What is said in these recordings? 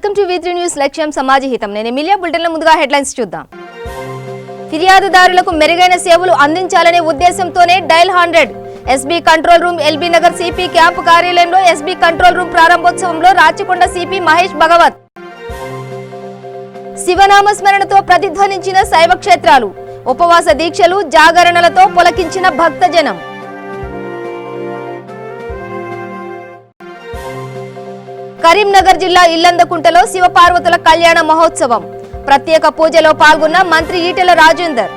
Welcome to V3 news లక్ష్యం సమాజ హితం. నేను ఎమిలియా. బులెటిన్ల ముందుగా హెడ్లైన్స్ చూద్దాం. ఫిర్యాదుదారులకు మెరుగైన సేవలు అందించాలనే ఉద్దేశంతోనే dial 100 SB control room LB Nagar CP camp కార్యాలయంలో ఎస్బీ కంట్రోల్ రూమ్ ప్రారంభోత్సవంలో రాచకొండ సిపి మహేష్ భగవత్. శివనామ స్మరణతో ప్రతిధ్వనించిన శైవ క్షేత్రాలు, ఉపవాస దీక్షలు, జాగరణలతో పొలకించిన భక్తజనం. కరీంనగర్ జిల్లా ఇల్లందకుంటలో శివపార్వతుల కళ్యాణ మహోత్సవం. ప్రత్యేక పూజలో పాల్గొన్న మంత్రి ఈటెల రాజేందర్.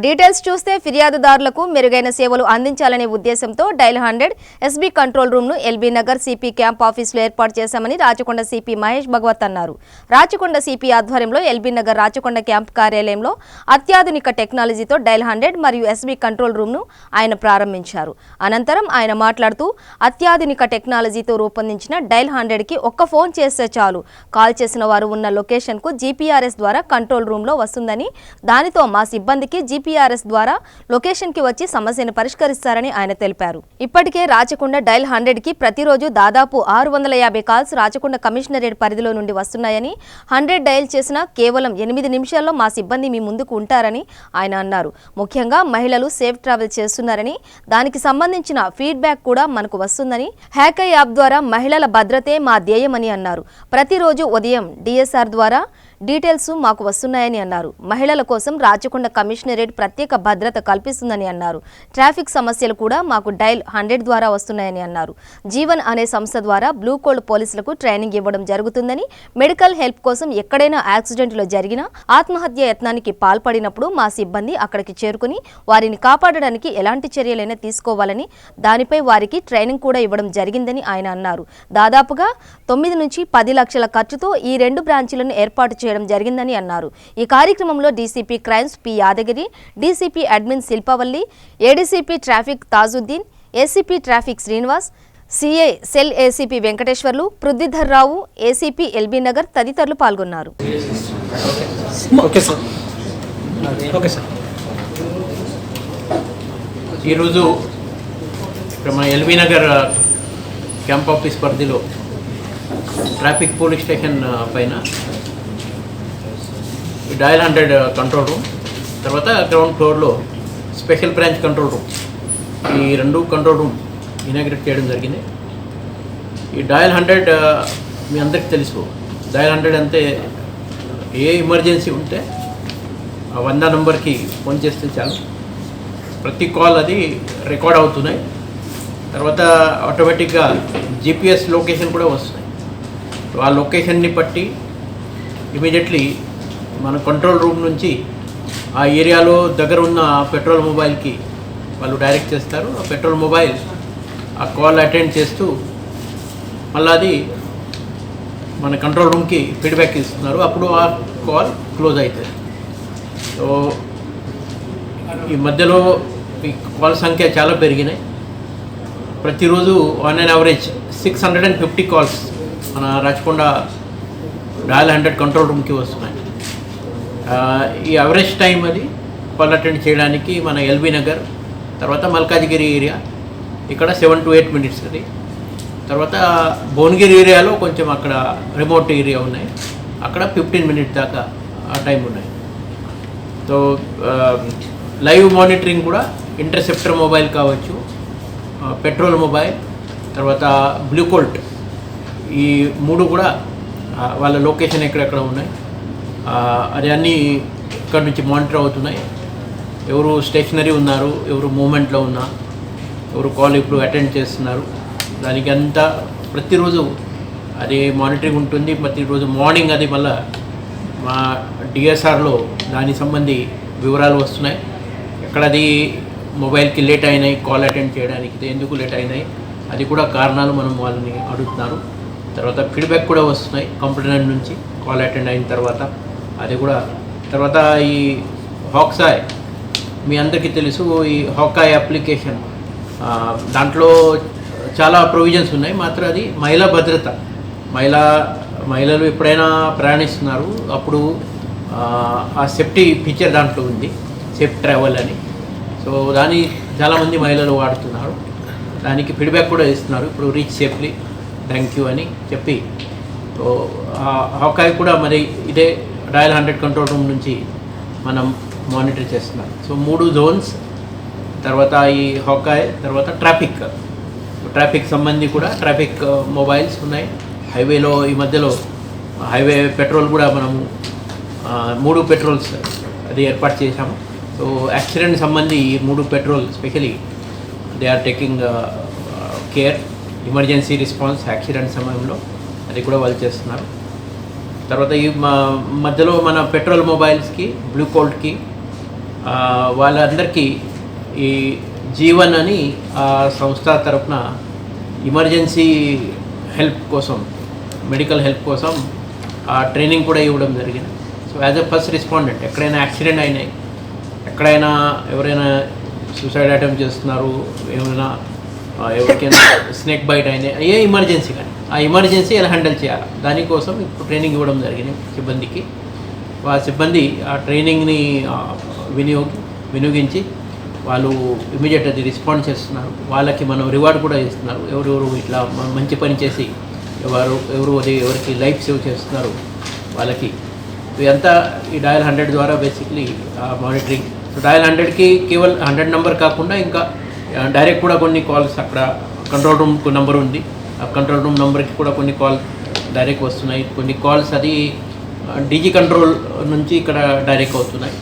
డీటెయిల్స్ చూస్తే ఫిర్యాదుదారులకు మెరుగైన సేవలు అందించాలనే ఉద్దేశంతో డయల్ 100 ఎస్బీ కంట్రోల్ రూమ్ ను ఎల్బీ నగర్ సిపి క్యాంప్ ఆఫీసులో ఏర్పాటు చేశామని రాచకొండ సిపి మహేష్ భగవత్ అన్నారు. రాచకొండ సిపి ఆధ్వర్యంలో ఎల్బీ నగర్ రాచకొండ క్యాంప్ కార్యాలయంలో అత్యాధునిక టెక్నాలజీతో డయల్ 100 మరియు ఎస్బీ కంట్రోల్ రూమ్ ను ఆయన ప్రారంభించారు. అనంతరం ఆయన మాట్లాడుతూ అత్యాధునిక టెక్నాలజీతో రూపొందించిన డయల్ 100 కి ఒక్క ఫోన్ చేస్తే చాలు కాల్ చేసిన వారు ఉన్న లొకేషన్ కు జీపీఆర్ఎస్ ద్వారా కంట్రోల్ రూమ్ లో వస్తుందని, దానితో మా సిబ్బందికి జీపీఆర్ఎస్ ద్వారా లొకేషన్ కి వచ్చి సమస్యను పరిష్కరిస్తారని ఆయన తెలిపారు. ఇప్పటికే రాచకొండ డయల్ 100 కి ప్రతిరోజు దాదాపు 650 కాల్స్ రాచకొండ కమిషనరేట్ పరిధిలో నుండి వస్తున్నాయని, 100 డయల్ చేసిన కేవలం 8 నిమిషాల్లో మా సిబ్బంది మీ ముందుకు ఉంటారని ఆయన అన్నారు. ముఖ్యంగా మహిళలు సేఫ్ ట్రావెల్ చేస్తున్నారని, దానికి సంబంధించిన ఫీడ్బ్యాక్ కూడా మనకు వస్తుందని, హ్యాకై యాప్ ద్వారా మహిళల భద్రతే మా ధ్యేయమని అన్నారు. ప్రతిరోజు ఉదయం డిఎస్ఆర్ ద్వారా డీటెయిల్స్ మాకు వస్తున్నాయని అన్నారు. మహిళల కోసం రాచకొండ కమిషనరేట్ ప్రత్యేక భద్రత కల్పిస్తుందని అన్నారు. ట్రాఫిక్ సమస్యలు కూడా మాకు డయల్ 100 ద్వారా వస్తున్నాయని అన్నారు. జీవన్ అనే సంస్థ ద్వారా బ్లూ కోల్డ్ పోలీసులకు ట్రైనింగ్ ఇవ్వడం జరుగుతుందని, మెడికల్ హెల్ప్ కోసం ఎక్కడైనా యాక్సిడెంట్లో జరిగినా, ఆత్మహత్య యత్నానికి పాల్పడినప్పుడు మా సిబ్బంది అక్కడికి చేరుకుని వారిని కాపాడడానికి ఎలాంటి చర్యలైనా తీసుకోవాలని, దానిపై వారికి ట్రైనింగ్ కూడా ఇవ్వడం జరిగిందని ఆయన అన్నారు. దాదాపుగా 9 నుంచి 10 లక్షల ఖర్చుతో ఈ 2 బ్రాంచీలను ఏర్పాటు చేయడం జరిగిందని అన్నారు. ఈ కార్యక్రమంలో DCP crimes P Yadagiri, DCP admin Shilpavalli, ADCP traffic Tajuddin, ACP traffic Srinivas, CI cell ACP Venkateshwarlu, Prithvidhar Rao, ACP LB Nagar తదితరులు పాల్గొన్నారు. ఈరోజు మన ఎల్బీ నగర్ క్యాంప్ ఆఫీస్ పరిధిలో ట్రాఫిక్ పోలీస్ స్టేషన్ పైన డయల్ 100 కంట్రోల్ రూమ్, తర్వాత గ్రౌండ్ ఫ్లోర్లో స్పెషల్ బ్రాంచ్ కంట్రోల్ రూమ్, ఈ 2 కంట్రోల్ రూమ్ ఇనాగ్రేట్ చేయడం జరిగింది. ఈ డయల్ 100 మీ అందరికీ తెలుసు. డయల్ 100 అంటే ఏ ఎమర్జెన్సీ ఉంటే ఆ 100 నెంబర్కి ఫోన్ చేస్తే చాలు, ప్రతి కాల్ అది రికార్డ్ అవుతున్నాయి. తర్వాత ఆటోమేటిక్గా జీపీఎస్ లొకేషన్ కూడా వస్తున్నాయి. ఆ లొకేషన్ని బట్టి ఇమీడియట్లీ మన కంట్రోల్ రూమ్ నుంచి ఆ ఏరియాలో దగ్గర ఉన్న పెట్రోల్ మొబైల్కి వాళ్ళు డైరెక్ట్ చేస్తారు. ఆ పెట్రోల్ మొబైల్ ఆ కాల్ అటెండ్ చేస్తూ మళ్ళీ అది మన కంట్రోల్ రూమ్కి ఫీడ్బ్యాక్ ఇస్తున్నారు. అప్పుడు ఆ కాల్ క్లోజ్ అవుతుంది. సో ఈ మధ్యలో ఈ కాల్ సంఖ్య చాలా పెరిగినాయి. ప్రతిరోజు ఆన్ అండ్ యావరేజ్ 650 కాల్స్ మన రాచకొండ డయల్ 100 కంట్రోల్ రూమ్కి వస్తున్నాయి. ఈ అవరేజ్ టైం అది కాల్ అటెండ్ చేయడానికి మన ఎల్బీ నగర్, తర్వాత మల్కాజ్గిరి ఏరియా ఇక్కడ 7 to 8 minutes అది. తర్వాత భువనగిరి ఏరియాలో కొంచెం అక్కడ రిమోట్ ఏరియా ఉన్నాయి, అక్కడ 15 minutes దాకా ఆ టైం ఉన్నాయి. సో లైవ్ మానిటరింగ్ కూడా ఇంటర్సెప్టర్ మొబైల్ కావచ్చు, పెట్రోల్ మొబైల్, తర్వాత బ్లూ కోల్ట్, ఈ 3 కూడా వాళ్ళ లొకేషన్ ఎక్కడెక్కడ ఉన్నాయి అది అన్నీ ఇక్కడ నుంచి మానిటర్ అవుతున్నాయి. ఎవరు స్టేషనరీ ఉన్నారు, ఎవరు మూమెంట్లో ఉన్నా, ఎవరు కాల్ ఇప్పుడు అటెండ్ చేస్తున్నారు, దానికి అంతా ప్రతిరోజు అది మానిటరింగ్ ఉంటుంది. ప్రతిరోజు మార్నింగ్ అది మళ్ళీ మా డిఎస్ఆర్లో దానికి సంబంధి వివరాలు వస్తున్నాయి. ఎక్కడది మొబైల్కి లేట్ అయినాయి కాల్ అటెండ్ చేయడానికి, ఎందుకు లేట్ అయినాయి అది కూడా కారణాలు మనం వాళ్ళని అడుగుతున్నారు. తర్వాత ఫీడ్బ్యాక్ కూడా వస్తున్నాయి కంప్లైంట్ నుంచి కాల్ అటెండ్ అయిన తర్వాత. అది కూడా తర్వాత ఈ హాక్సాయ్ మీ అందరికీ తెలుసు. ఈ హాకాయ్ అప్లికేషన్ దాంట్లో చాలా ప్రొవిజన్స్ ఉన్నాయి, మాత్రం అది మహిళా భద్రత. మహిళలు ఎప్పుడైనా ప్రయాణిస్తున్నారు అప్పుడు ఆ సేఫ్టీ ఫీచర్ దాంట్లో ఉంది, సేఫ్ ట్రావెల్ అని. సో దాన్ని చాలామంది మహిళలు వాడుతున్నారు, దానికి ఫీడ్బ్యాక్ కూడా ఇస్తున్నారు. ఇప్పుడు రీచ్ సేఫ్లీ థ్యాంక్ యూ అని చెప్పి హాకాయ్ కూడా మరి ఇదే డయల్ 100 కంట్రోల్ రూమ్ నుంచి మనం మానిటర్ చేస్తున్నాం. సో 3 జోన్స్, తర్వాత ఈ హాకాయ్, తర్వాత ట్రాఫిక్ సంబంధి కూడా ట్రాఫిక్ మొబైల్స్ ఉన్నాయి. హైవేలో ఈ మధ్యలో హైవే పెట్రోల్ కూడా మనము 3 పెట్రోల్స్ అది ఏర్పాటు చేశాము. సో యాక్సిడెంట్ సంబంధి 3 patrol specially they are taking care, emergency response accident సమయంలో అది కూడా వాళ్ళు చేస్తున్నారు. తర్వాత ఈ మధ్యలో మన పెట్రోల్ మొబైల్స్కి, బ్లూ కోల్ట్కి వాళ్ళందరికీ ఈ జీవన్ అని ఆ సంస్థ తరఫున ఎమర్జెన్సీ హెల్ప్ కోసం, మెడికల్ హెల్ప్ కోసం ట్రైనింగ్ కూడా ఇవ్వడం జరిగింది. So as a first respondent ఎక్కడైనా యాక్సిడెంట్ అయినాయి, ఎక్కడైనా ఎవరైనా సూసైడ్ అటెంప్ట్ చేస్తున్నారు, ఏమైనా ఎవరికైనా స్నేక్ బైట్ అయినాయి, ఏ ఎమర్జెన్సీ కానీ ఆ ఎమర్జెన్సీ ఎలా హ్యాండిల్ చేయాలి దానికోసం ఇప్పుడు ట్రైనింగ్ ఇవ్వడం జరిగింది సిబ్బందికి. ఆ సిబ్బంది ఆ ట్రైనింగ్ని వినియోగించి వాళ్ళు ఇమీడియట్ అది రెస్పాండ్ చేస్తున్నారు. వాళ్ళకి మనం రివార్డ్ కూడా ఇస్తున్నారు. ఎవరెవరు ఇట్లా మంచి పని చేసి ఎవరు అది ఎవరికి లైఫ్ సేవ్ చేస్తున్నారు వాళ్ళకి. ఇదంతా ఈ డయల్ 100 ద్వారా బేసిక్లీ మానిటరింగ్. సో డయల్ 100కి కేవలం 100 నెంబర్ కాకుండా ఇంకా డైరెక్ట్ కూడా కొన్ని కాల్స్ అక్కడ కంట్రోల్ రూమ్ నెంబర్ ఉంది, ఆ కంట్రోల్ రూమ్ నెంబర్కి కూడా కొన్ని కాల్ డైరెక్ట్ వస్తున్నాయి. కొన్ని కాల్స్ అది డీజీ కంట్రోల్ నుంచి ఇక్కడ డైరెక్ట్ అవుతున్నాయి.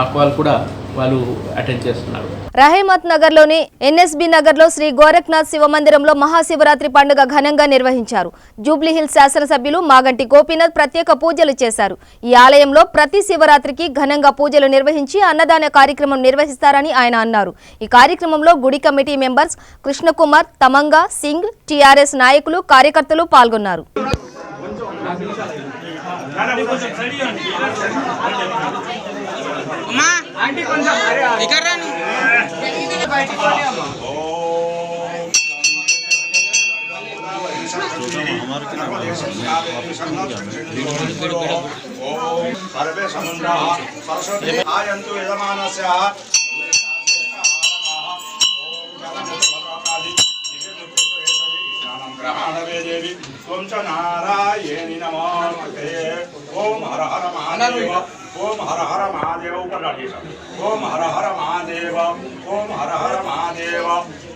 ఆ కాల్ కూడా వాళ్ళు అటెండ్ చేస్తున్నారు. రహమత్ నగర్లోని ఎన్ఎస్బి నగర్లో శ్రీ గోరఖ్నాథ్ శివ మందిరంలో మహాశివరాత్రి పండుగ ఘనంగా నిర్వహించారు. జూబ్లీహిల్స్ శాసనసభ్యులు మాగంటి గోపీనాథ్ ప్రత్యేక పూజలు చేశారు. ఈ ఆలయంలో ప్రతి శివరాత్రికి ఘనంగా పూజలు నిర్వహించి అన్నదాన కార్యక్రమం నిర్వహిస్తారని ఆయన అన్నారు. ఈ కార్యక్రమంలో గుడి committee members Krishnakumar, Tamanga Singh, TRS నాయకులు, కార్యకర్తలు పాల్గొన్నారు. सर्वे समुद्राः सरस्वती आयन्तु यजमानस्य देवी त्वं च नारायणी नमोस्तुते। ओम हर हर महादेव, ओम हर हर महादेव, ओम हर हर महादेव, ओम हर हर महादेव,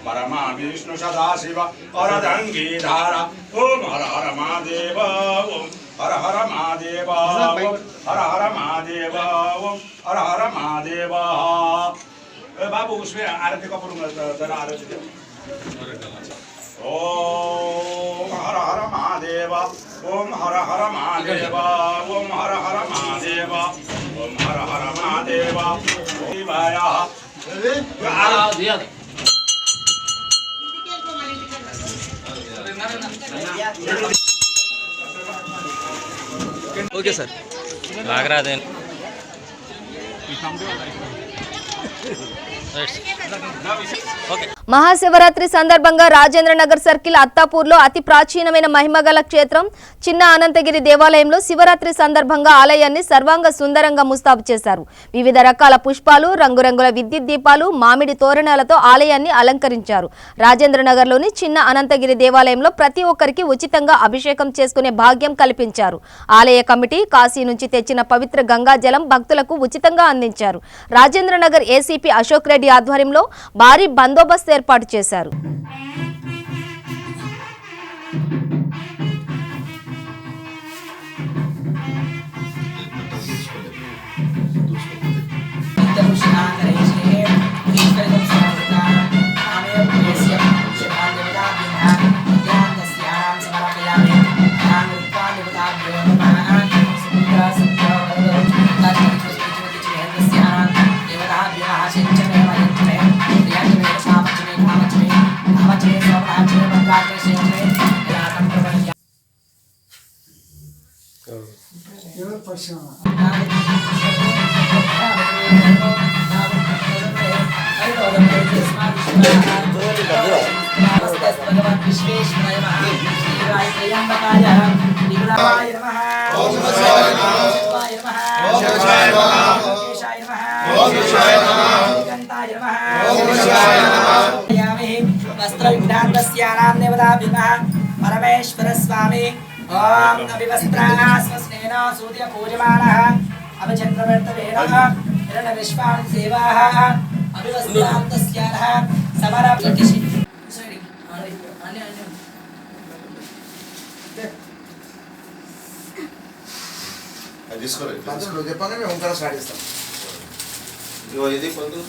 परमा विष्णु सदाशिव वरदंगीधार। ओम हर हर महादेव, ओम हर हर महादेव, ओम हर हर महादेव, ओम हर हर महादेव। बाबू उसमें आरती कपूर जरा आरती। ओम हर हर महादेव, ओम हर हर महादेव, ओम हर हर महादेव, ओम हर हर महादेव। शिवाय ओके सर लाग रहा है మహాశివరాత్రి సందర్భంగా రాజేంద్ర నగర్ సర్కిల్ అత్తాపూర్లో అతి ప్రాచీనమైన మహిమగల క్షేత్రం చిన్న అనంతగిరి దేవాలయంలో శివరాత్రి సందర్భంగా ఆలయాన్ని సర్వాంగ సుందరంగా ముస్తాబు చేశారు. వివిధ రకాల పుష్పాలు, రంగురంగుల విద్యుత్ దీపాలు, మామిడి తోరణాలతో ఆలయాన్ని అలంకరించారు. రాజేంద్ర నగర్లోని చిన్న అనంతగిరి దేవాలయంలో ప్రతి ఒక్కరికి ఉచితంగా అభిషేకం చేసుకునే భాగ్యం కల్పించారు. ఆలయ కమిటీ కాశీ నుంచి తెచ్చిన పవిత్ర గంగా జలం భక్తులకు ఉచితంగా అందించారు. రాజేంద్ర నగర్ ఏసీపీ అశోక్ రెడ్డి ఆధ్వర్యంలో భారీ బందోబస్తు ఏర్పాటు చేశారు. वस्त्र परमेश्वर स्वामी ओम अभिवस्त्रास्वस्नेन सूर्य पूजमानः अभिचन्द्रवर्तवेन हिरण्य विश्वान् सेवाः अभिवस्त्रान्तस्याः समर प्रतिशि పంతులు చెప్పండి మేము ఓంకారం స్టార్ట్ చేస్తాం. ఇది పంతులు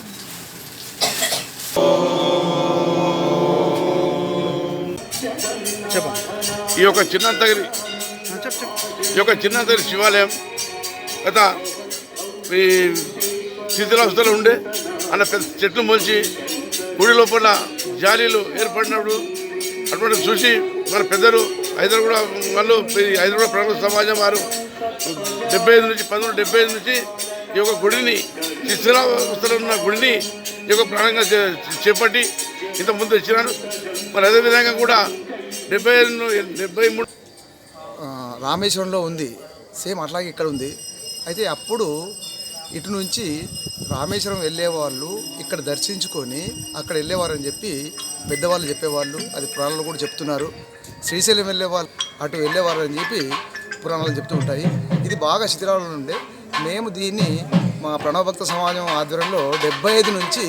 ఈ యొక్క చిన్నంతగిరి శివాలయం గత ఈ శిథిలావస్థలో ఉండే అలా పెద్ద చెట్లు మొలిచి గుడి లోపల జాలీలు ఏర్పడినప్పుడు అటువంటి చూసి మన పెద్దలు హైదరాబాద్ వాళ్ళు హైదరాబాద్ ప్రభుత్వ సమాజం వారు 1975 నుంచి ఈ యొక్క గుడిని శిథిలావస్థలో ఉన్న గుడిని ఈ యొక్క ప్రాణంగా చేపట్టి ఇంత ముందు వచ్చినారు. మరి అదేవిధంగా కూడా 73 రామేశ్వరంలో ఉంది, సేమ్ అట్లాగే ఇక్కడ ఉంది. అయితే అప్పుడు ఇటు నుంచి రామేశ్వరం వెళ్ళేవాళ్ళు ఇక్కడ దర్శించుకొని అక్కడ వెళ్ళేవారని చెప్పి పెద్దవాళ్ళు చెప్పేవాళ్ళు, అది పురాణాలు కూడా చెప్తున్నారు. శ్రీశైలం వెళ్ళేవాళ్ళు అటు వెళ్ళేవారు అని చెప్పి పురాణాలు చెప్తూ ఉంటాయి. ఇది బాగా శిథిలాలలో ఉండే మేము దీన్ని మా ప్రణవభక్త సమాజం ఆధ్వర్యంలో 75 నుంచి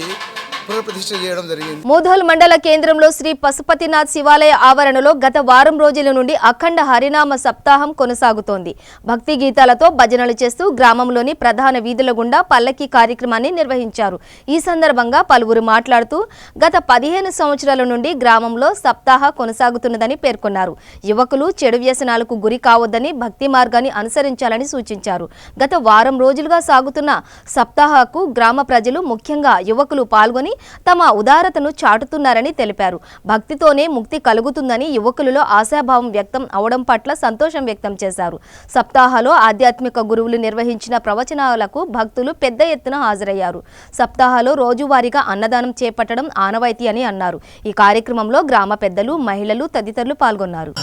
పునఃప్రతిష్ఠ చేయడం జరిగింది. మూధోల్ మండల కేంద్రంలో శ్రీ పశుపతినాథ్ శివాలయ ఆవరణలో గత వారం రోజుల నుండి అఖండ హరినామ సప్తాహం కొనసాగుతోంది. భక్తి గీతాలతో భజనలు చేస్తూ గ్రామంలోని ప్రధాన వీధుల గుండా పల్లకీ కార్యక్రమాన్ని నిర్వహించారు. ఈ సందర్భంగా పలువురు మాట్లాడుతూ గత 15 సంవత్సరాల నుండి గ్రామంలో సప్తాహ కొనసాగుతున్నదని పేర్కొన్నారు. యువకులు చెడు వ్యసనాలకు గురి కావద్దని, భక్తి మార్గాన్ని అనుసరించాలని సూచించారు. గత వారం రోజులుగా సాగుతున్న సప్తాహకు గ్రామ ప్రజలు ముఖ్యంగా యువకులు పాల్గొని తమ ఉదారతను చాటుతున్నారని తెలిపారు. భక్తితోనే ముక్తి కలుగుతుందని యువకులలో ఆశాభావం వ్యక్తం అవడం పట్ల సంతోషం వ్యక్తం చేశారు. సప్తాహలో ఆధ్యాత్మిక గురువులు నిర్వహించిన ప్రవచనాలకు భక్తులు పెద్ద ఎత్తున హాజరయ్యారు. సప్తాహలో రోజువారీగా అన్నదానం చేపట్టడం ఆనవాయితీ అని అన్నారు. ఈ కార్యక్రమంలో గ్రామ పెద్దలు, మహిళలు తదితరులు పాల్గొన్నారు.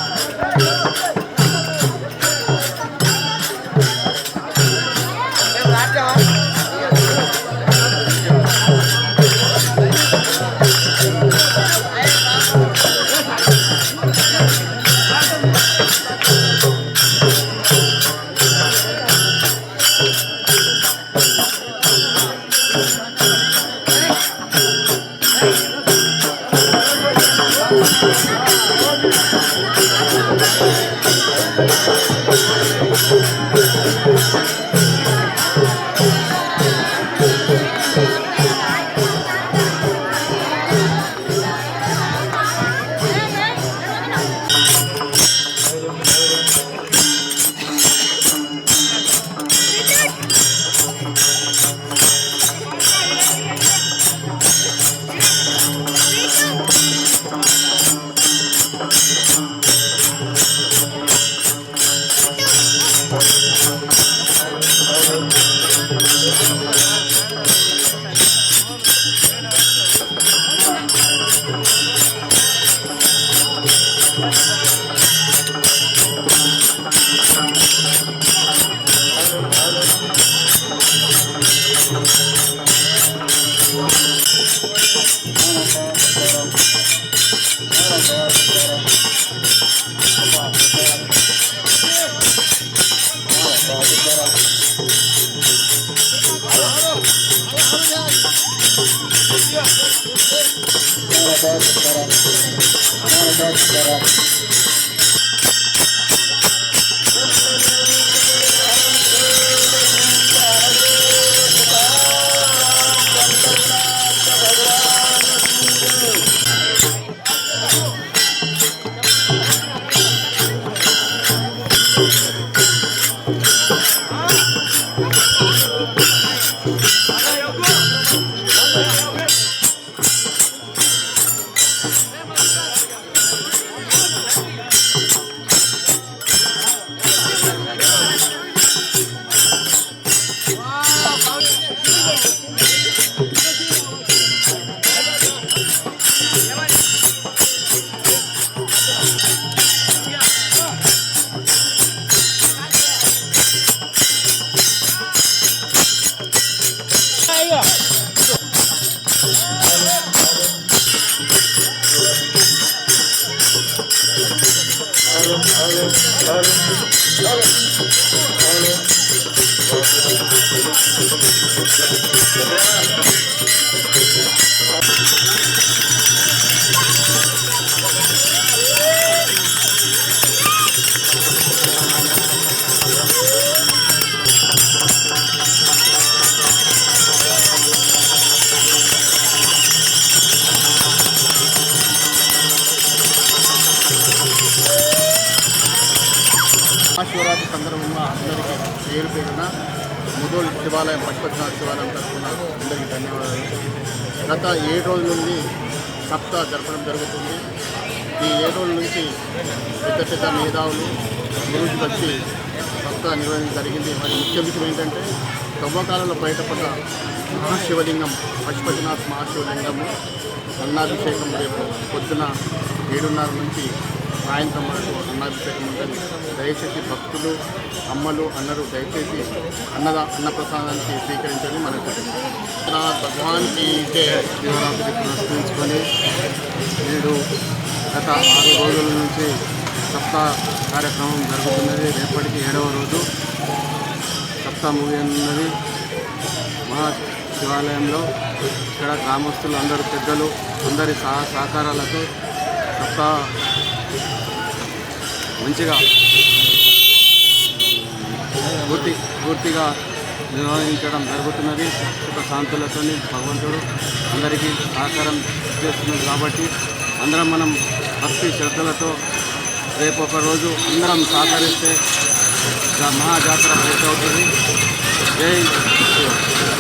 మహాశివరాత్రి సందర్భంగా అందరికీ పేరు పేరున ముదోల్ శివాలయం పశుపతినాథ శివాలయం తరఫున అందరికీ ధన్యవాదాలు. గత 7 రోజుల నుండి సప్తా జరపడం జరుగుతుంది. ఈ 7 రోజుల నుంచి పెద్ద పెద్ద మేధావులు గురువులు వచ్చి సప్తా నిర్వహించడం జరిగింది. మరి ముఖ్య విషయం ఏంటంటే తవ్వకాలలో బయటపడ్డ మహాశివలింగం పశుపతినాథ్ మహాశివలింగము అన్నాభిషేకం రేపు పొద్దున 7:30 నుంచి సాయంత్రం వరకు అన్నాభిషేకం ఉంటుంది. దయచేసి భక్తులు అమ్మలు అన్నలు దయచేసి అన్నప్రసాదానికి స్వీకరించండి. మనకు భగవాన్కి శివరాత్రి పురస్కరించుకొని నేడు గత 6 రోజుల నుంచి సప్తా కార్యక్రమం జరుగుతున్నది. రేపటికి 7వ రోజు సప్తా ముగియనున్నది. మహాశివాలయంలో ఇక్కడ గ్రామస్తులు అందరూ పెద్దలు అందరి సహకారాలతో సప్తా మంచిగా పూర్తిగా నిర్వహించడం జరుగుతున్నది. సుఖ శాంతులతో భగవంతుడు అందరికీ సహకారం చేస్తున్నది. కాబట్టి అందరం మనం భక్తి శ్రద్ధలతో రేపు ఒక రోజు అందరం సహకరిస్తే మహాజాతర పూర్తవుతుంది. జై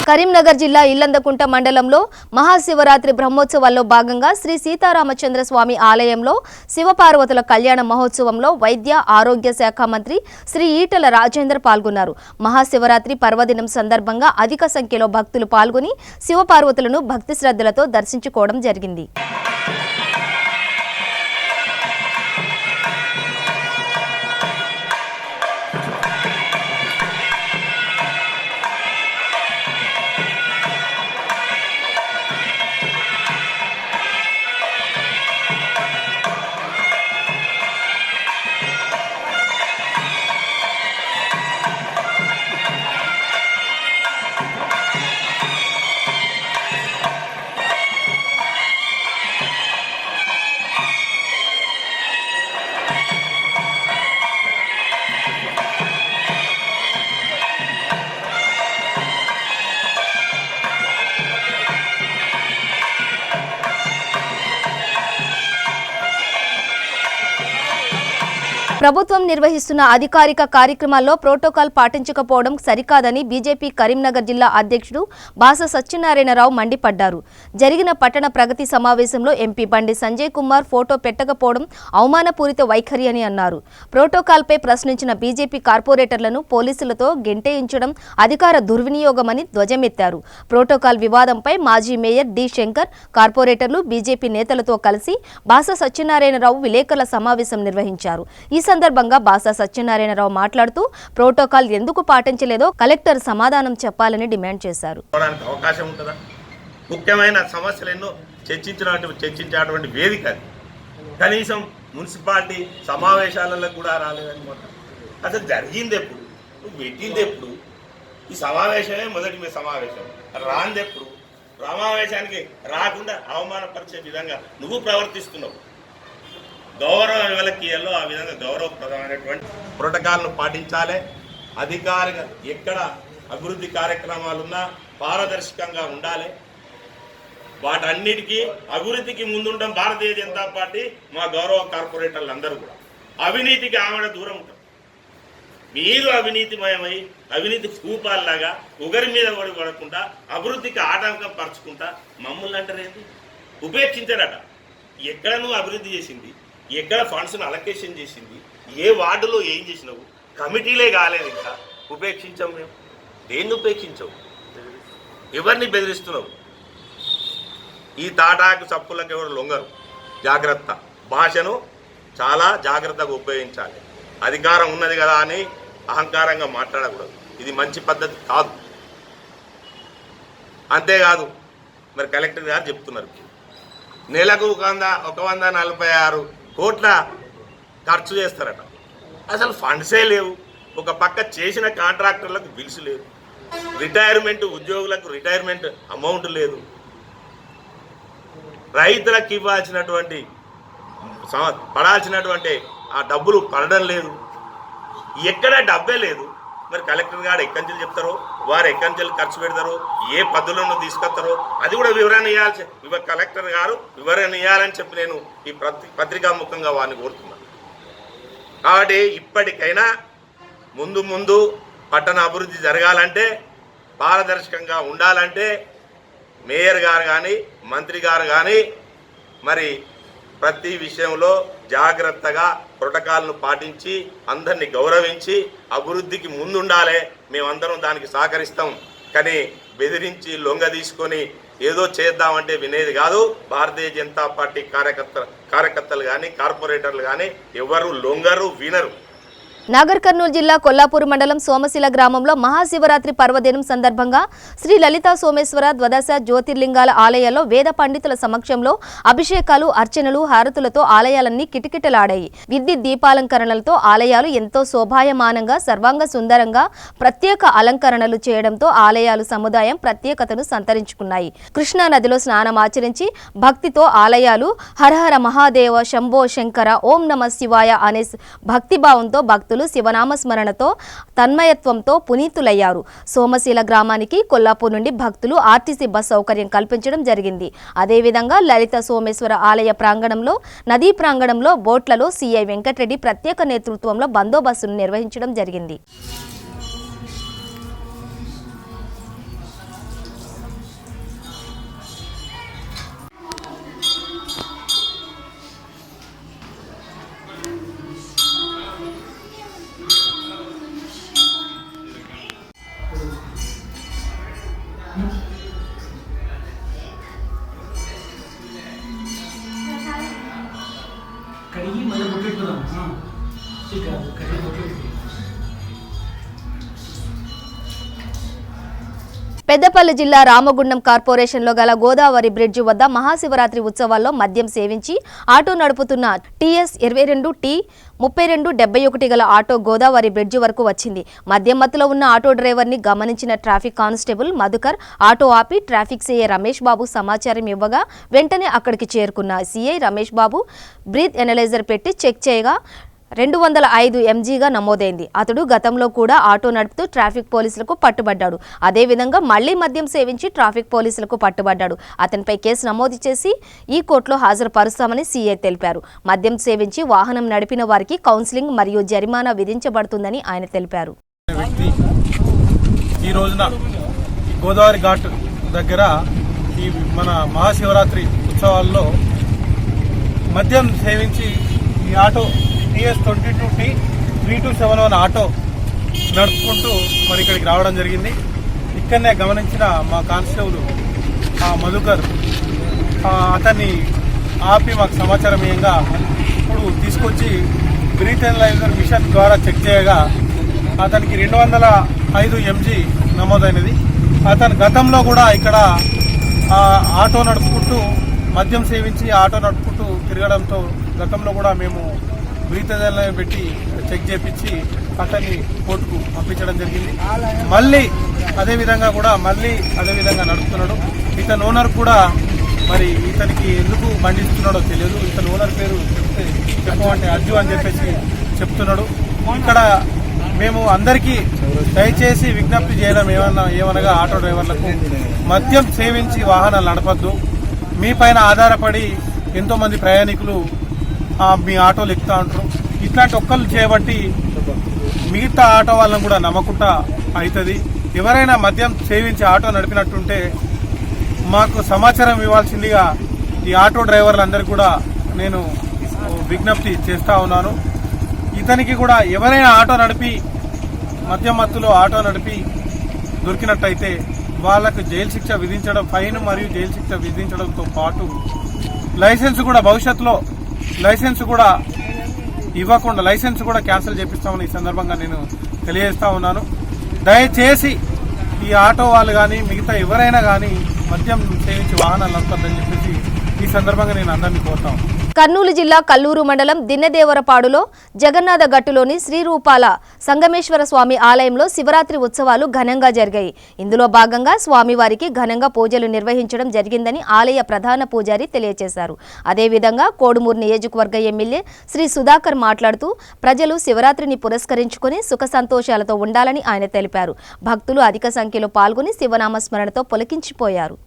కరీంనగర్ జిల్లా ఇల్లందకుంట మండలంలో మహాశివరాత్రి బ్రహ్మోత్సవాల్లో భాగంగా శ్రీ సీతారామచంద్ర స్వామి ఆలయంలో శివపార్వతుల కళ్యాణ మహోత్సవంలో వైద్య ఆరోగ్య శాఖ మంత్రి శ్రీ ఈటల రాజేందర్ పాల్గొన్నారు. మహాశివరాత్రి పర్వదినం సందర్భంగా అధిక సంఖ్యలో భక్తులు పాల్గొని శివపార్వతులను భక్తి శ్రద్ధలతో దర్శించుకోవడం జరిగింది. ప్రభుత్వం నిర్వహిస్తున్న అధికారిక కార్యక్రమాల్లో ప్రోటోకాల్ పాటించకపోవడం సరికాదని బీజేపీ కరీంనగర్ జిల్లా అధ్యక్షుడు బాస సత్యనారాయణరావు మండిపడ్డారు. జరిగిన పట్టణ ప్రగతి సమావేశంలో ఎంపీ బండి సంజయ్ కుమార్ ఫోటో పెట్టకపోవడం అవమానపూరిత వైఖరి అని అన్నారు. ప్రోటోకాల్పై ప్రశ్నించిన బీజేపీ కార్పొరేటర్లను పోలీసులతో గెంటేయించడం అధికార దుర్వినియోగమని ధ్వజమెత్తారు. ప్రోటోకాల్ వివాదంపై మాజీ మేయర్ డి శంకర్, కార్పొరేటర్లు బీజేపీ నేతలతో కలిసి బాస సత్యనారాయణరావు విలేకరుల సమావేశం నిర్వహించారు. ఈ సందర్భంగా బాస సత్యనారాయణరావు మాట్లాడుతూ ప్రోటోకాల్ ఎందుకు పాటించలేదో కలెక్టర్ సమాధానం చెప్పాలని డిమాండ్ చేశారు. అవకాశం ఉంటుందా? ముఖ్యమైన సమస్యలు ఎన్నో చర్చించేటువంటి వేదిక అది. కనీసం మున్సిపాలిటీ సమావేశాలలో కూడా రాలేదన్నమాట. అసలు జరిగింది ఎప్పుడు? నువ్వు పెట్టింది ఎప్పుడు? ఈ సమావేశమే మొదటి సమావేశం. రాందెప్పుడు? సమావేశానికి రాకుండా అవమానపరిచే విధంగా నువ్వు ప్రవర్తిస్తున్నావు. గౌరవం ఎవరికి ఇయ్యాలో ఆ విధంగా గౌరవప్రదమైనటువంటి ప్రోటోకాల్ను పాటించాలి. అధికారిగా ఎక్కడ అభివృద్ధి కార్యక్రమాలున్నా పారదర్శకంగా ఉండాలి. వాటన్నిటికీ అభివృద్ధికి ముందుంటాం భారతీయ జనతా పార్టీ, మా గౌరవ కార్పొరేటర్లు అందరూ కూడా. అవినీతికి ఆమెడ దూరం ఉంటాం. మీరు అవినీతిమయమై అవినీతి స్థూపాల్లాగా ఒకరి మీద పడకుండా అభివృద్ధికి ఆటంకం పరచుకుంటా మమ్మల్ని అంటారేంటి? ఉపేక్షించారట. ఎక్కడ నువ్వు అభివృద్ధి చేసింది, ఎక్కడ ఫండ్స్ను అలొకేషన్ చేసింది, ఏ వార్డులో ఏం చేసినావు, కమిటీలే కాలేదు, ఇంకా ఉపేక్షించాం మేము. దేన్ని ఉపేక్షించవు? ఎవరిని బెదిరిస్తున్నావు? ఈ తాటాకు చప్పులకు ఎవరు లొంగరు. జాగ్రత్త. భాషను చాలా జాగ్రత్తగా ఉపయోగించాలి. అధికారం ఉన్నది కదా అని అహంకారంగా మాట్లాడకూడదు. ఇది మంచి పద్ధతి కాదు. అంతేకాదు, మరి కలెక్టర్ గారు చెప్తున్నారు నెలకు 146 కోట్ల ఖర్చు చేస్తారట. అసలు ఫండ్సే లేవు. ఒక పక్క చేసిన కాంట్రాక్టర్లకు బిల్స్ లేవు, రిటైర్మెంట్ ఉద్యోగులకు రిటైర్మెంట్ అమౌంట్ లేదు, రైతులకు ఇవ్వాల్సినటువంటి పడాల్సినటువంటి ఆ డబ్బులు పడడం లేదు, ఎక్కడ డబ్బే లేదు. మరి కలెక్టర్ గారు ఎక్కడి చెప్తారో, వారు ఎక్కడి ఖర్చు పెడతారో, ఏ పద్ధతులను తీసుకొస్తారో అది కూడా వివరణ ఇవ్వాలి. కలెక్టర్ గారు వివరణ ఇవ్వాలని చెప్పి నేను ఈ పత్రికా ముఖంగా వారిని కోరుతున్నాను. కాబట్టి ఇప్పటికైనా ముందు పట్టణ అభివృద్ధి జరగాలంటే, పారదర్శకంగా ఉండాలంటే మేయర్ గారు కానీ మంత్రి గారు కానీ మరి ప్రతి విషయంలో జాగ్రత్తగా ప్రోటోకాల్ను పాటించి అందరినీ గౌరవించి అభివృద్ధికి ముందుండాలి. మేమందరం దానికి సహకరిస్తాం. కానీ బెదిరించి లొంగ తీసుకొని ఏదో చేద్దామంటే వినేది కాదు. భారతీయ జనతా పార్టీ కార్యకర్తలు కానీ కార్పొరేటర్లు కానీ ఎవరు లొంగరు, వినరు. నాగర్ కర్నూలు జిల్లా కొల్లాపూర్ మండలం సోమశిల గ్రామంలో మహాశివరాత్రి పర్వదినం సందర్భంగా శ్రీ లలితా సోమేశ్వర ద్వాదశ జ్యోతిర్లింగాల ఆలయాల్లో వేద పండితుల సమక్షంలో అభిషేకాలు, అర్చనలు, హారతులతో ఆలయాలన్నీ కిటకిటలాడాయి. విద్యుత్ దీపాలంకరణలతో ఆలయాలు ఎంతో శోభాయమానంగా సర్వాంగ సుందరంగా ప్రత్యేక అలంకరణలు చేయడంతో ఆలయాలు సముదాయం ప్రత్యేకతను సంతరించుకున్నాయి. కృష్ణా నదిలో స్నానం ఆచరించి భక్తితో ఆలయాలు హరహర మహాదేవ, శంభో శంకర, ఓం నమ శివాయ అనే భక్తిభావంతో భక్తులు శివనామస్మరణతో తన్మయత్వంతో పునీతులయ్యారు. సోమశీల గ్రామానికి కొల్లాపూర్ నుండి భక్తులు ఆర్టీసీ బస్ సౌకర్యం కల్పించడం జరిగింది. అదేవిధంగా లలిత సోమేశ్వర ఆలయ ప్రాంగణంలో, నదీ ప్రాంగణంలో బోట్లలో సిఐ వెంకటరెడ్డి ప్రత్యేక నేతృత్వంలో బందోబస్తును నిర్వహించడం జరిగింది. कड़ी मतलब बुकेट बनाओ। हाँ ठीक है, कड़ी बुकेट। పెద్దపల్లి జిల్లా రామగుండం కార్పొరేషన్లో గల గోదావరి బ్రిడ్జి వద్ద మహాశివరాత్రి ఉత్సవాల్లో మద్యం సేవించి ఆటో నడుపుతున్న TS 22 T 3271 గల ఆటో గోదావరి బ్రిడ్జి వరకు వచ్చింది. మద్యం మత్తులో ఉన్న ఆటో డ్రైవర్ని గమనించిన ట్రాఫిక్ కానిస్టేబుల్ మధుకర్ ఆటో ఆపి ట్రాఫిక్ సిఐ రమేష్ బాబు సమాచారం ఇవ్వగా వెంటనే అక్కడికి చేరుకున్న CI Ramesh Babu breath analyser పెట్టి చెక్ చేయగా 205 mgగా నమోదైంది. అతడు గతంలో కూడా ఆటో నడుపుతూ ట్రాఫిక్ పోలీసులకు పట్టుబడ్డాడు. అదేవిధంగా మళ్లీ మద్యం సేవించి ట్రాఫిక్ పోలీసులకు పట్టుబడ్డాడు. అతనిపై కేసు నమోదు చేసి ఈ కోర్టులో హాజరుపరుస్తామని సీఐ తెలిపారు. మద్యం సేవించి వాహనం నడిపిన వారికి కౌన్సిలింగ్ మరియు జరిమానా విధించబడుతుందని ఆయన తెలిపారు. ఈ రోజున గోదావరి ఘాట్ దగ్గర ఈ మన మహాశివరాత్రి ఉత్సవాల్లో మద్యం సేవించి ఈ ఆటో TS 22 T 3271 ఆటో నడుపుకుంటూ మరి ఇక్కడికి రావడం జరిగింది. ఇక్కడనే గమనించిన మా కానిస్టేబుల్ మధుకర్ అతన్ని ఆపి మాకు సమాచారం ఇవ్వగా ఇప్పుడు తీసుకొచ్చి బ్రీత్ ఎనలైజర్ మిషన్ ద్వారా చెక్ చేయగా అతనికి 205 mg నమోదైనది. అతను గతంలో కూడా ఇక్కడ ఆటో నడుపుకుంటూ మద్యం సేవించి ఆటో నడుపుకుంటూ తిరగడంతో గతంలో కూడా మేము బ్రీత్ ఎనలైజర్ పెట్టి చెక్ చేపించి అతన్ని కోర్టుకు పంపించడం జరిగింది. మళ్ళీ అదేవిధంగా నడుపుతున్నాడు. ఇతని ఓనర్ కూడా మరి ఇతనికి ఎందుకు బండిస్తున్నాడో తెలియదు. ఇతని ఓనర్ పేరు చెప్పమంటే అర్జు అని చెప్పేసి చెప్తున్నాడు. ఇక్కడ మేము అందరికీ దయచేసి విజ్ఞప్తి చేయడం ఏమనగా ఆటో డ్రైవర్లకు మద్యం సేవించి వాహనాలు నడపద్దు. మీ పైన ఆధారపడి ఎంతోమంది ప్రయాణికులు మీ ఆటోలు ఎక్కుతా ఉంటారు. ఇట్లాంటి ఒక్కళ్ళు చేయబట్టి మిగతా ఆటో వాళ్ళని కూడా నమ్మకుండా అవుతుంది. ఎవరైనా మద్యం సేవించి ఆటో నడిపినట్టుంటే మాకు సమాచారం ఇవ్వాల్సిందిగా ఈ ఆటో డ్రైవర్లందరికీ కూడా నేను విజ్ఞప్తి చేస్తూ ఉన్నాను. ఇతనికి కూడా ఎవరైనా ఆటో నడిపి మద్యం మత్తులో ఆటో నడిపి దొరికినట్టయితే వాళ్ళకు జైలు శిక్ష విధించడం, ఫైన్ మరియు జైలు శిక్ష విధించడంతో పాటు లైసెన్స్ కూడా భవిష్యత్తులో లైసెన్స్ కూడా ఇవ్వకుండా లైసెన్స్ కూడా క్యాన్సిల్ చేపిస్తామని ఈ సందర్భంగా నేను తెలియజేస్తా ఉన్నాను. దయచేసి ఈ ఆటో వాళ్ళు కానీ మిగతా ఎవరైనా కానీ మద్యం సేవించి వాహనాలు నడపద్దని చెప్పేసి ఈ సందర్భంగా నేను అందరినీ కోరుతాను. కర్నూలు జిల్లా కల్లూరు మండలం దిన్నెదేవరపాడులో జగన్నాథ గట్టులోని శ్రీరూపాల సంగమేశ్వర స్వామి ఆలయంలో శివరాత్రి ఉత్సవాలు ఘనంగా జరిగాయి. ఇందులో భాగంగా స్వామివారికి ఘనంగా పూజలు నిర్వహించడం జరిగిందని ఆలయ ప్రధాన పూజారి తెలియజేశారు. అదేవిధంగా కోడుమూరు నియోజకవర్గ ఎమ్మెల్యే శ్రీ సుధాకర్ మాట్లాడుతూ ప్రజలు శివరాత్రిని పురస్కరించుకుని సుఖ సంతోషాలతో ఉండాలని ఆయన తెలిపారు. భక్తులు అధిక సంఖ్యలో పాల్గొని శివనామస్మరణతో పులకించిపోయారు.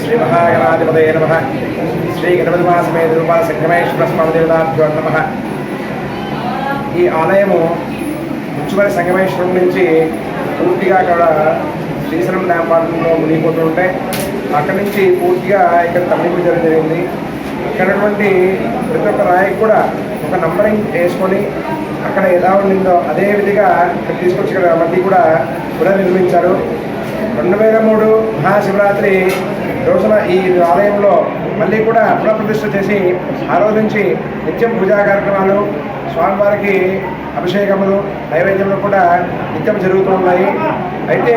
श्री महागणाधिपतये नमः। श्री गणपतिसमेत रूपा संगमेश्वर स्वामी देवताभ्यो नमः। ఈ ఆలయము ముచ్చుమరి సంగమేశ్వరం నుంచి పూర్తిగా అక్కడ శ్రీశైలం డ్యామ్ వాటర్లో మునిగిపోతుంటే అక్కడి నుంచి పూర్తిగా ఇక్కడ తమిళ జరిగింది. ఇక్కడటువంటి ప్రతి ఒక్క రాయికి కూడా ఒక నంబరింగ్ వేసుకొని అక్కడ ఎలా ఉండిందో అదే విధిగా ఇక్కడ తీసుకొచ్చి ఇక్కడ మళ్ళీ కూడా పునర్నిర్మించారు. 2003 మహాశివరాత్రి రోజున ఈ ఆలయంలో మళ్ళీ కూడా పునఃప్రతిష్ఠ చేసి ఆ రోజు నుంచి నిత్యం పూజా కార్యక్రమాలు, స్వామివారికి అభిషేకములు, నైవేద్యములు కూడా నిత్యం జరుగుతూ ఉన్నాయి. అయితే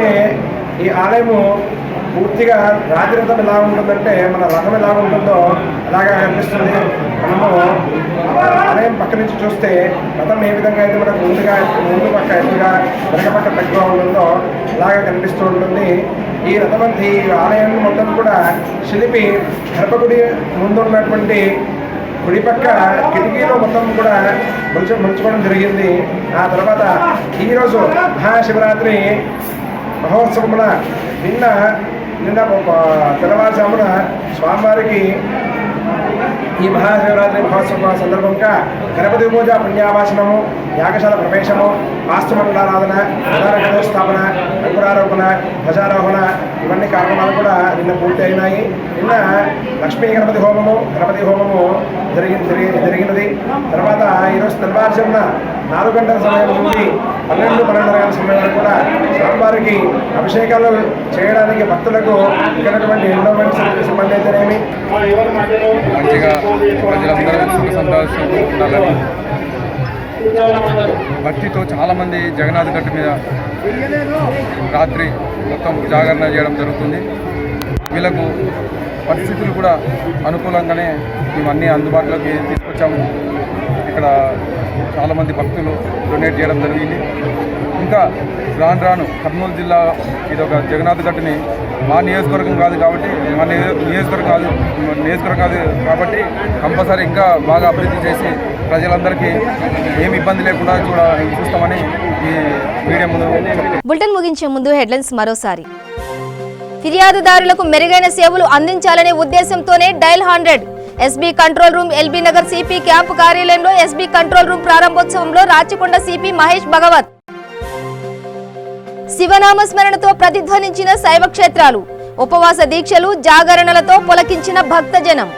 ఈ ఆలయము పూర్తిగా రాతి రథం ఎలా ఉంటుందంటే మన రథం ఎలా ఉంటుందో అలాగా కనిపిస్తుంది. మనము ఆలయం పక్క నుంచి చూస్తే రథం ఏ విధంగా అయితే మనకు ముందు పక్క ఎదురుగా వెనక పక్క తక్కువ ఉంటుందో అలాగా కనిపిస్తూ ఉంటుంది. ఈ రథం ఈ ఆలయాన్ని మొత్తం కూడా శిల్పి గర్భగుడి ముందు ఉన్నటువంటి గుడి పక్క కిటికీలో మొత్తం కూడా ముంచుకోవడం జరిగింది. ఆ తర్వాత ఈరోజు మహాశివరాత్రి మహోత్సవమున నిన్న తెల్లవారుజామున స్వామివారికి ఈ మహాశివరాత్రి మహోత్సవ సందర్భంగా గణపతి పూజ, పుణ్యావాసనము, యాగశాల ప్రవేశము, వాస్తుమండలారాధన, ప్రధాన స్థాపన, అంకురారోపణ, ధ్వజారోహణ ఇవన్నీ కార్యక్రమాలు కూడా నిన్న పూర్తి అయినాయి. నిన్న లక్ష్మీ గణపతి హోమము జరిగినది. తర్వాత ఈరోజు తెల్లవారుజామున 4 గంటల సమయం నుండి 12:30 గంటల సమయం వరకు కూడా స్వామివారికి అభిషేకాలు చేయడానికి భక్తులకు ఇక్కడటువంటి ఎండోమెంట్ సిబ్బంది అయితేనేమి మంచిగా ప్రజలందరూ సుఖ సంతోషంగా ఉండాలని భక్తితో చాలామంది జగన్నాథ గట్టు మీద రాత్రి మొత్తం జాగరణ చేయడం జరుగుతుంది. వీళ్ళకు పరిస్థితులు కూడా అనుకూలంగానే మేము అన్నీ అందుబాటులోకి తీసుకొచ్చాము. ఇక్కడ చాలామంది భక్తులు డొనేట్ చేయడం జరిగింది. ఇంకా రాను కర్నూలు జిల్లా ఇది ఒక జగన్నాథ గట్టుని మా నియోజకవర్గం కాదు కాబట్టి కాబట్టి కంపల్సరీ ఇంకా బాగా అభివృద్ధి చేసి ప్రజలందరికీ ఏమి ఇబ్బంది లేకుండా చూస్తామని ఈ మీడియా ముందు చెప్తాం. బులెటిన్ ముగించే ముందు హెడ్లైన్స్ మరోసారి. ఫిర్యాదుదారులకు మెరుగైన సేవలు అందించాలనే ఉద్దేశంతోనే dial 100 SB control room LB Nagar CP camp కార్యాలయంలో ఎస్బీ కంట్రోల్ రూమ్ ప్రారంభోత్సవంలో రాచకొండ సిపి మహేష్ భగవత్. శివనామస్మరణతో ప్రతిధ్వనించిన శైవ క్షేత్రాలు, ఉపవాస దీక్షలు, జాగరణలతో పొలకించిన భక్తజనం.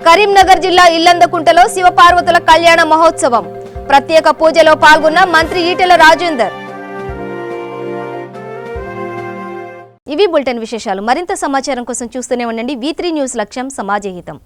కరీంనగర్ జిల్లా ఇల్లందకుంటలో శివపార్వతుల కళ్యాణ మహోత్సవం, ప్రత్యేక పూజలో పాల్గొన్న మంత్రి ఈటెల రాజేందర్. ఇవి బులెటిన్ విశేషాలు. మరింత సమాచారం కోసం చూస్తూనే ఉండండి V3 న్యూస్. లక్ష్యం సమాజహితం.